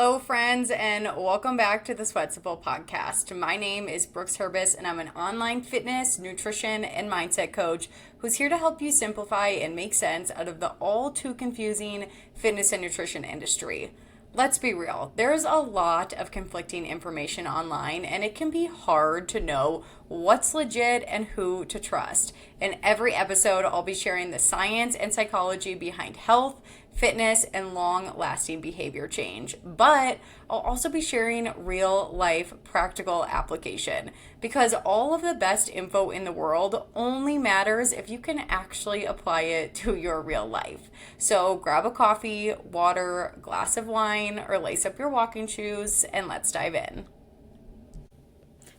Hello, friends, and welcome back to the Sweatable podcast. My name is Brooks Herbis, and I'm an online fitness, nutrition, and mindset coach who's here to help you simplify and make sense out of the all too confusing fitness and nutrition industry. Let's be real, there's a lot of conflicting information online, and it can be hard to know what's legit and who to trust. In every episode, I'll be sharing the science and psychology behind health, fitness, and long-lasting behavior change. But I'll also be sharing real-life practical application because all of the best info in the world only matters if you can actually apply it to your real life. So grab a coffee, water, glass of wine, or lace up your walking shoes, and let's dive in.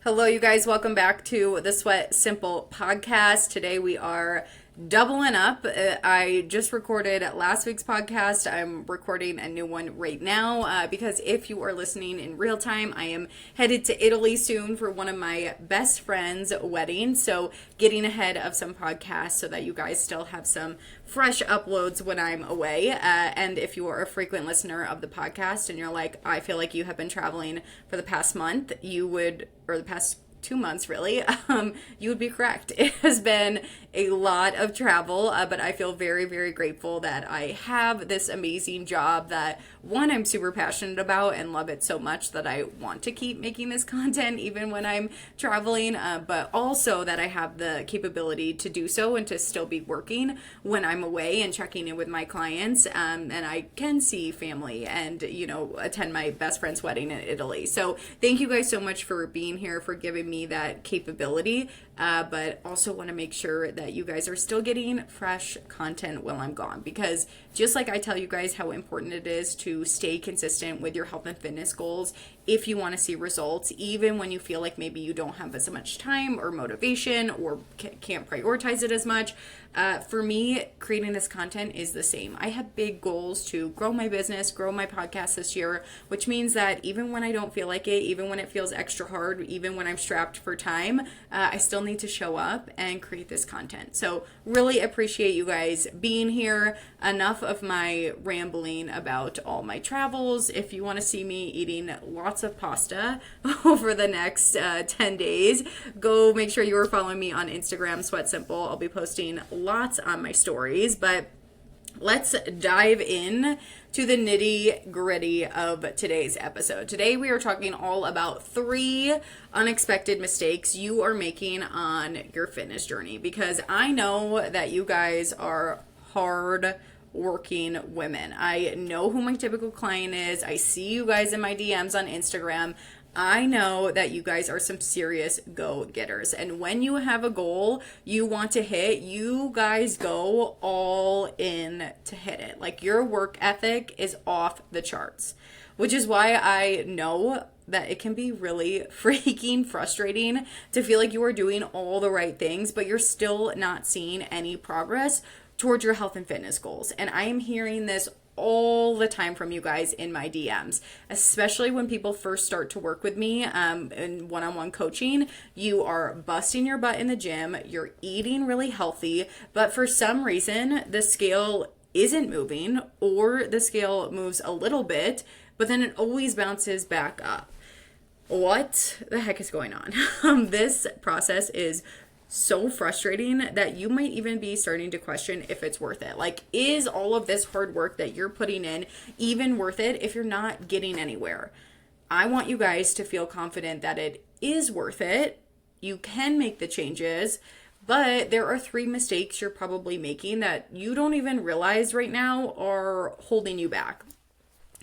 Hello, you guys. Welcome back to the Sweat Simple podcast. Today we are doubling up. I just recorded last week's podcast. I'm recording a new one right now because if you are listening in real time, I am headed to Italy soon for one of my best friend's weddings. So getting ahead of some podcasts so that you guys still have some fresh uploads when I'm away. And if you are a frequent listener of the podcast and you're like, I feel like you have been traveling for the past month, or the past 2 months really, you would be correct. It has been a lot of travel, but I feel very, very grateful that I have this amazing job that, one, I'm super passionate about and love it so much that I want to keep making this content even when I'm traveling, but also that I have the capability to do so and to still be working when I'm away and checking in with my clients, and I can see family and, attend my best friend's wedding in Italy. So thank you guys so much for being here, for giving me that capability, but also want to make sure that you guys are still getting fresh content while I'm gone, because just like I tell you guys how important it is to stay consistent with your health and fitness goals if you want to see results, even when you feel like maybe you don't have as much time or motivation or can't prioritize it as much. For me, creating this content is the same. I have big goals to grow my business, grow my podcast this year, which means that even when I don't feel like it, even when it feels extra hard, even when I'm strapped for time, I still need to show up and create this content. So really appreciate you guys being here. Enough of my rambling about all my travels. If you want to see me eating lots of pasta over the next 10 days, go make sure you are following me on Instagram, Sweat Simple. I'll be posting lots on my stories, but let's dive in to the nitty gritty of today's episode. Today we are talking all about 3 unexpected mistakes you are making on your fitness journey, because I know that you guys are hard working women. I know who my typical client is. I see you guys in my DMs on Instagram. I know that you guys are some serious go-getters. And when you have a goal you want to hit, you guys go all in to hit it. Like, your work ethic is off the charts, which is why I know that it can be really freaking frustrating to feel like you are doing all the right things, but you're still not seeing any progress towards your health and fitness goals. And I am hearing this all the time from you guys in my DMs, especially when people first start to work with me in one-on-one coaching. You are busting your butt in the gym, you're eating really healthy, but for some reason the scale isn't moving, or the scale moves a little bit, but then it always bounces back up. What the heck is going on? This process is so frustrating that you might even be starting to question if it's worth it. Like, is all of this hard work that you're putting in even worth it if you're not getting anywhere? I want you guys to feel confident that it is worth it. You can make the changes, but there are 3 mistakes you're probably making that you don't even realize right now are holding you back.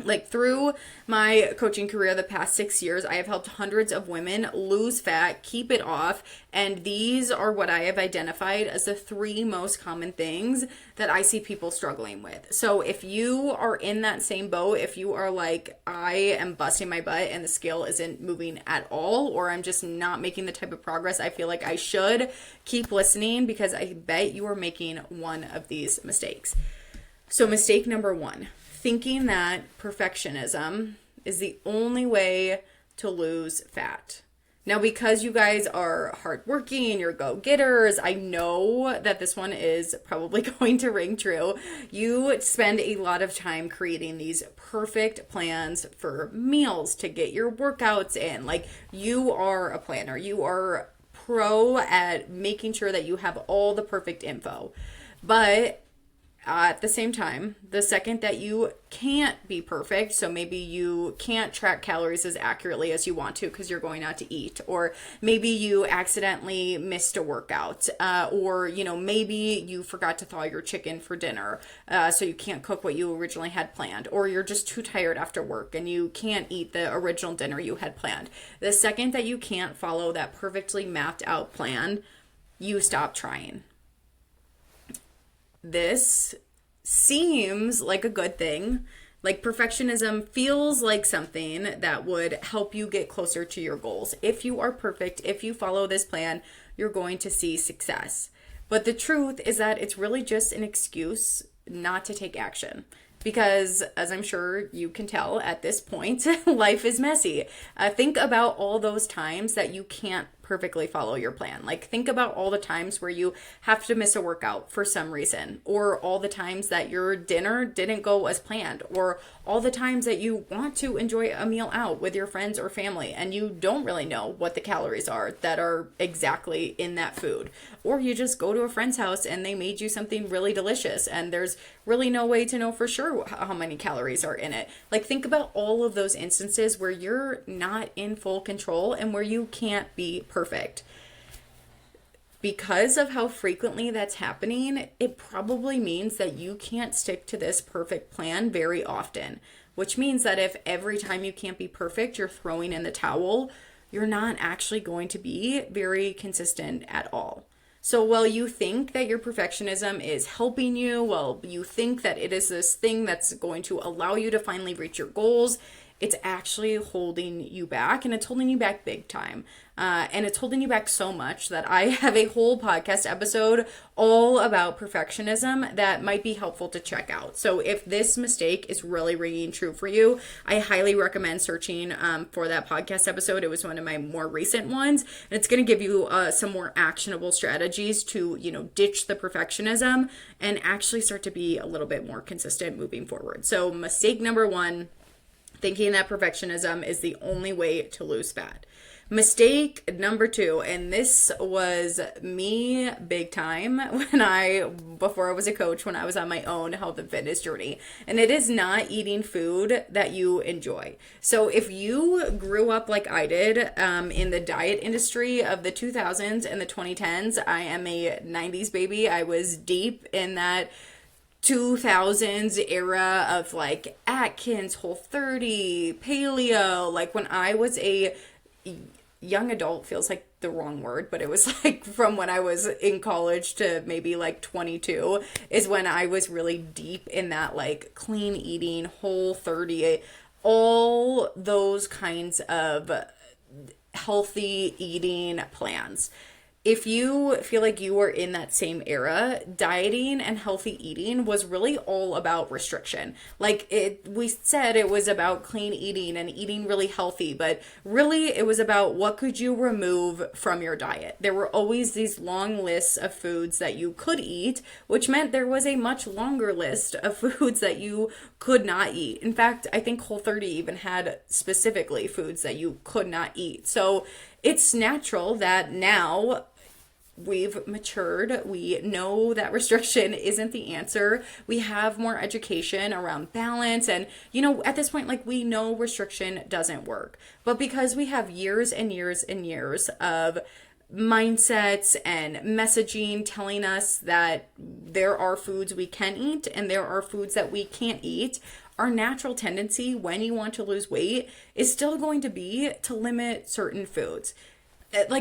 Like, through my coaching career the past 6 years, I have helped hundreds of women lose fat, keep it off, and these are what I have identified as the 3 most common things that I see people struggling with. So if you are in that same boat, if you are like, I am busting my butt and the scale isn't moving at all, or I'm just not making the type of progress I feel like I should, keep listening, because I bet you are making one of these mistakes. So mistake number 1. Thinking that perfectionism is the only way to lose fat. Now, because you guys are hardworking and you're go-getters, I know that this one is probably going to ring true. You spend a lot of time creating these perfect plans for meals to get your workouts in. Like, you are a planner. You are pro at making sure that you have all the perfect info. But at the same time, the second that you can't be perfect, so maybe you can't track calories as accurately as you want to because you're going out to eat, or maybe you accidentally missed a workout, or maybe you forgot to thaw your chicken for dinner, so you can't cook what you originally had planned, or you're just too tired after work and you can't eat the original dinner you had planned. The second that you can't follow that perfectly mapped out plan, you stop trying. This seems like a good thing. Like, perfectionism feels like something that would help you get closer to your goals. If you are perfect, if you follow this plan, you're going to see success. But the truth is that it's really just an excuse not to take action. Because, as I'm sure you can tell at this point, life is messy. Think about all those times that you can't perfectly follow your plan. Like, think about all the times where you have to miss a workout for some reason, or all the times that your dinner didn't go as planned, or all the times that you want to enjoy a meal out with your friends or family and you don't really know what the calories are that are exactly in that food, or you just go to a friend's house and they made you something really delicious and there's really no way to know for sure how many calories are in it. Like, think about all of those instances where you're not in full control and where you can't be perfect. Because of how frequently that's happening, it probably means that you can't stick to this perfect plan very often, which means that if every time you can't be perfect, you're throwing in the towel, you're not actually going to be very consistent at all. So while you think that your perfectionism is helping you, while you think that it is this thing that's going to allow you to finally reach your goals, it's actually holding you back, and it's holding you back big time. And it's holding you back so much that I have a whole podcast episode all about perfectionism that might be helpful to check out. So if this mistake is really ringing true for you, I highly recommend searching for that podcast episode. It was one of my more recent ones, and it's going to give you some more actionable strategies to, ditch the perfectionism and actually start to be a little bit more consistent moving forward. So mistake number one, thinking that perfectionism is the only way to lose fat. Mistake number two, and this was me big time before I was a coach, when I was on my own health and fitness journey, and it is not eating food that you enjoy. So if you grew up like I did in the diet industry of the 2000s and the 2010s, I am a 90s baby. I was deep in that 2000s era of like Atkins, Whole30, paleo. Like, when I was a young adult, feels like the wrong word, but it was like from when I was in college to maybe like 22 is when I was really deep in that like clean eating, Whole30, all those kinds of healthy eating plans. If you feel like you were in that same era, dieting and healthy eating was really all about restriction. We said it was about clean eating and eating really healthy, but really it was about what could you remove from your diet. There were always these long lists of foods that you could eat, which meant there was a much longer list of foods that you could not eat. In fact, I think Whole30 even had specifically foods that you could not eat. So it's natural that now we've matured. We know that restriction isn't the answer. We have more education around balance. And, at this point, we know restriction doesn't work. But because we have years and years and years of mindsets and messaging telling us that there are foods we can eat and there are foods that we can't eat, our natural tendency when you want to lose weight is still going to be to limit certain foods.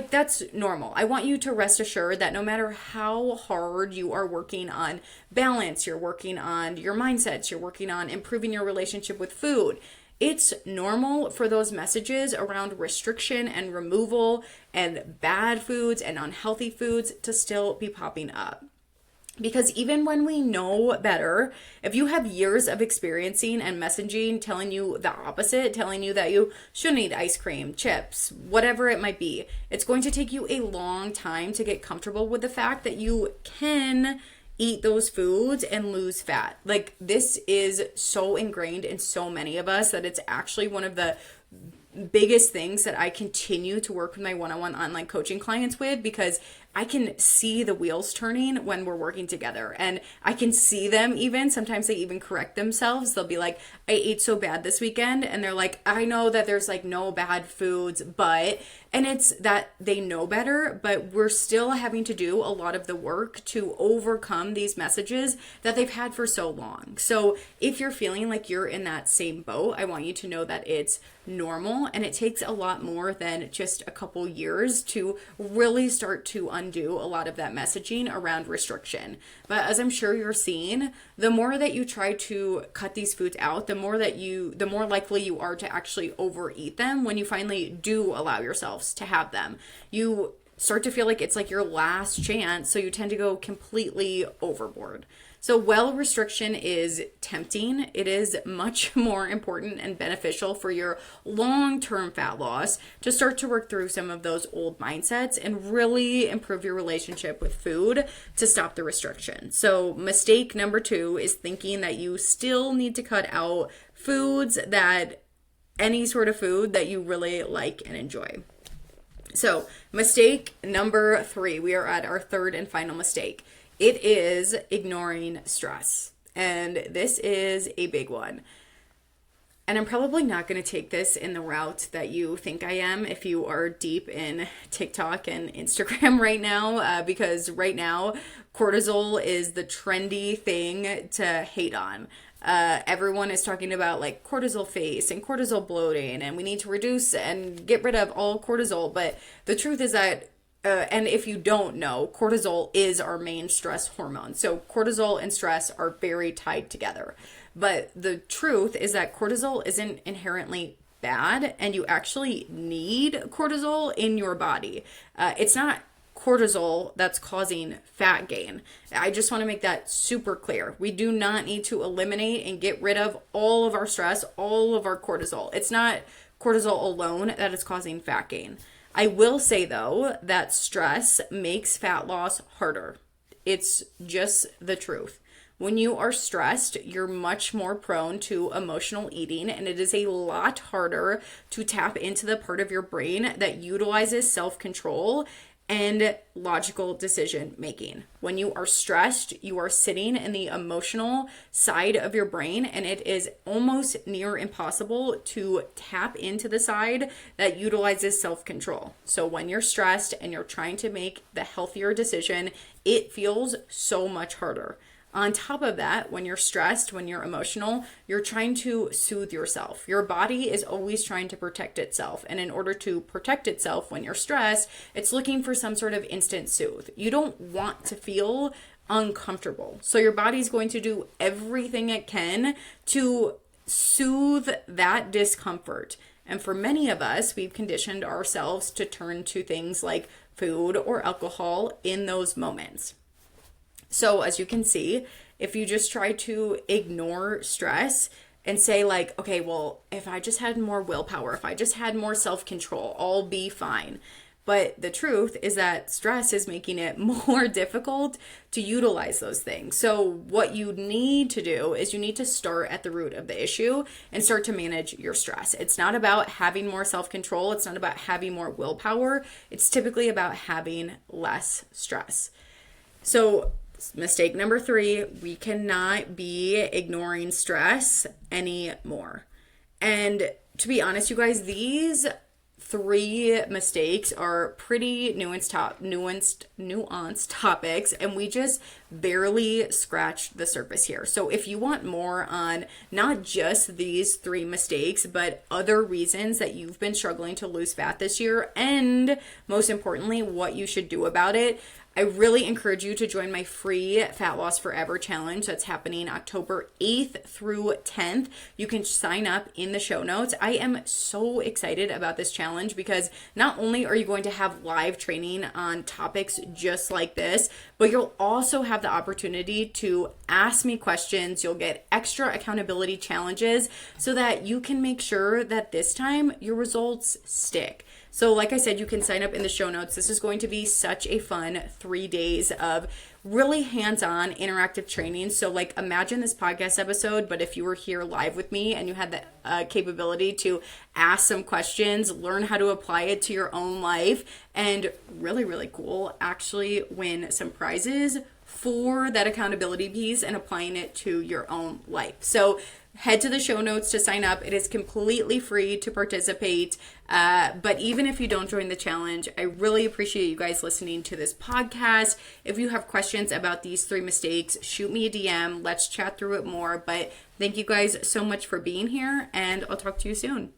That's normal. I want you to rest assured that no matter how hard you are working on balance, you're working on your mindsets, you're working on improving your relationship with food, it's normal for those messages around restriction and removal and bad foods and unhealthy foods to still be popping up. Because even when we know better, if you have years of experiencing and messaging telling you the opposite, telling you that you shouldn't eat ice cream, chips, whatever it might be, it's going to take you a long time to get comfortable with the fact that you can eat those foods and lose fat. Like, this is so ingrained in so many of us that it's actually one of the biggest things that I continue to work with my one-on-one online coaching clients with, because I can see the wheels turning when we're working together, and I can see them even, sometimes they even correct themselves. They'll be like, I ate so bad this weekend. And they're like, I know that there's like no bad foods, but, and it's that they know better, but we're still having to do a lot of the work to overcome these messages that they've had for so long. So if you're feeling like you're in that same boat, I want you to know that it's normal, and it takes a lot more than just a couple years to really start to undo a lot of that messaging around restriction. But as I'm sure you're seeing, the more that you try to cut these foods out, the more likely you are to actually overeat them when you finally do allow yourselves to have them. You start to feel like it's like your last chance, so you tend to go completely overboard. So while restriction is tempting, it is much more important and beneficial for your long-term fat loss to start to work through some of those old mindsets and really improve your relationship with food to stop the restriction. So mistake number 2 is thinking that you still need to cut out any sort of food that you really like and enjoy. So mistake number 3, we are at our third and final mistake. It is ignoring stress. And this is a big one. And I'm probably not going to take this in the route that you think I am if you are deep in TikTok and Instagram right now, because right now cortisol is the trendy thing to hate on. Everyone is talking about like cortisol face and cortisol bloating, and we need to reduce and get rid of all cortisol. But the truth is that and if you don't know, cortisol is our main stress hormone. So cortisol and stress are very tied together. But the truth is that cortisol isn't inherently bad, and you actually need cortisol in your body. It's not cortisol that's causing fat gain. I just want to make that super clear. We do not need to eliminate and get rid of all of our stress, all of our cortisol. It's not cortisol alone that is causing fat gain. I will say, though, that stress makes fat loss harder. It's just the truth. When you are stressed, you're much more prone to emotional eating, and it is a lot harder to tap into the part of your brain that utilizes self-control and logical decision making. When you are stressed, you are sitting in the emotional side of your brain, and it is almost near impossible to tap into the side that utilizes self-control. So when you're stressed and you're trying to make the healthier decision, it feels so much harder. On top of that, when you're stressed, when you're emotional, you're trying to soothe yourself. Your body is always trying to protect itself. And in order to protect itself when you're stressed, it's looking for some sort of instant soothe. You don't want to feel uncomfortable. So your body's going to do everything it can to soothe that discomfort. And for many of us, we've conditioned ourselves to turn to things like food or alcohol in those moments. So as you can see, if you just try to ignore stress and say like, okay, well, if I just had more willpower, if I just had more self-control, I'll be fine. But the truth is that stress is making it more difficult to utilize those things. So what you need to do is you need to start at the root of the issue and start to manage your stress. It's not about having more self-control. It's not about having more willpower. It's typically about having less stress. So mistake number 3, we cannot be ignoring stress anymore. And to be honest, you guys, these 3 mistakes are pretty nuanced topics, and we just barely scratched the surface here. So if you want more on not just these 3 mistakes, but other reasons that you've been struggling to lose fat this year, and most importantly, what you should do about it, I really encourage you to join my free Fat Loss Forever challenge that's happening October 8th through 10th. You can sign up in the show notes. I am so excited about this challenge because not only are you going to have live training on topics just like this, but you'll also have the opportunity to ask me questions. You'll get extra accountability challenges so that you can make sure that this time your results stick. So like I said, you can sign up in the show notes. This is going to be such a fun 3 days of really hands-on interactive training. So like imagine this podcast episode, but if you were here live with me and you had the capability to ask some questions, learn how to apply it to your own life, and really, really cool, actually win some prizes for that accountability piece and applying it to your own life. So head to the show notes to sign up. It is completely free to participate. But even if you don't join the challenge, I really appreciate you guys listening to this podcast. If you have questions about these 3 mistakes, shoot me a DM. Let's chat through it more. But thank you guys so much for being here, and I'll talk to you soon.